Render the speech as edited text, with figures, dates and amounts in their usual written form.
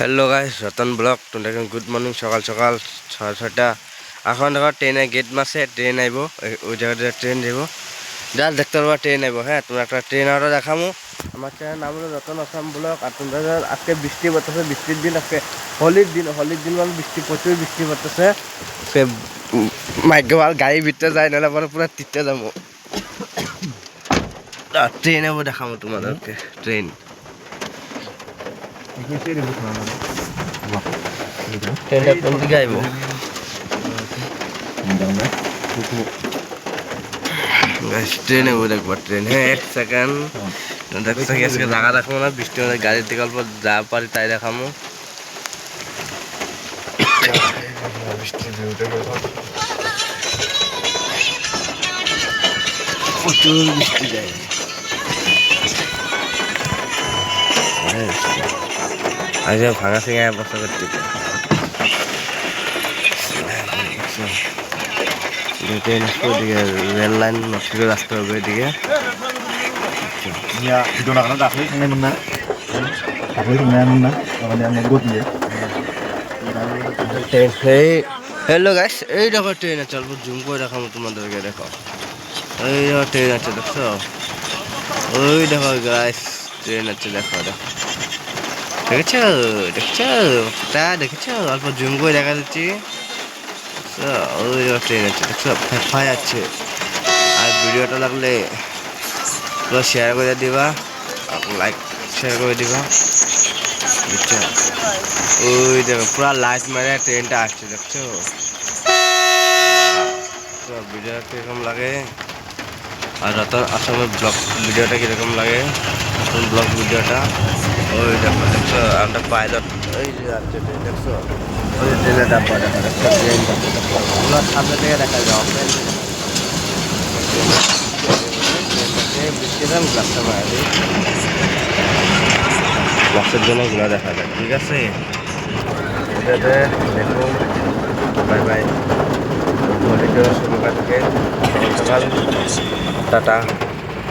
Hello guys, Ratan blog তো দেখেন। Good morning, সকাল সকাল 6:30। এখন দেখো ট্রেনে গেট মাসে ট্রেন আইব, ওই জায়গাটা ট্রেন যাব। যার দেখতে পারবা ট্রেন আইব। হ্যাঁ, তোমরা একটা ট্রেন আরও দেখামো। আমার চ্যানেল নাম হলো রতন আসাম ব্লগ। আর তোমরা আজকে বৃষ্টি পড়তেছে, বৃষ্টির দিন, আজকে হোলির দিন মানে বৃষ্টি, প্রচুর বৃষ্টি পড়তেছে। সে মাইক্রোবাল গাড়ির ভিতরে যায়, নাহলে পরে পুরো তিতে যাবো। ট্রেন আইব, দেখামো তোমাদেরকে ট্রেন। ট্রেনটা কোন দিকে আইব? ট্রেন আইব, দেখবো ট্রেন। হ্যাঁ, এক সেকেন্ড দেখছি। আজকে জায়গা দেখাবো না, বৃষ্টি হলে গাড়ির দিকে অল্প যা পারি তাই দেখামো। প্রচুর বৃষ্টি যায়। আজ ভাঙা সিঙা অবস্থা করতে রেল লাইন নষ্ট করে রাস্তা হবে এদিকে। হ্যালো গাইস, এই দেখো ট্রেন আছে। অল্প জুম করে দেখাবো তোমাদেরকে। দেখো এই দেখো ট্রেন আছে, দেখছো? ওই দেখো গাইস, ট্রেন আছে। দেখো দেখো, দেখেছো দেখছো তা দেখেছো? অল্প জুম করে দেখা যাচ্ছে। ওই দেখো ট্রেন আছে, দেখছো? ফাঁফাই আছে। আর ভিডিওটা লাগলে পুরো শেয়ার করে দিবা, লাইক শেয়ার করে দিবা, বুঝছো? ওই দেখো পুরা লাইট মেরে ট্রেনটা আসছে, দেখছো? ভিডিওটা কিরকম লাগে, আর রতন আসামের ব্লগ ভিডিওটা কিরকম লাগে, নতুন ব্লগ ভিডিওটা। ওই দেখো, দেখছো? আমরা পাইলট ওই যে যাচ্ছে ট্রেন, দেখছো? ওই ট্রেনের ডাব্বা দেখা, দেখছো? ট্রেন যাচ্ছে, দেখছো? ওগুলো সামনে থেকে দেখা যায়। ট্রেনটাকে বৃষ্টি দেন, গ্লাসটা মারা দিই, গ্লাসের জন্য ওগুলো দেখা যায়। ঠিক আছে, এটাতে দেখুন। Bye bye. শুরু থেকে সকাল সকাল টাটা।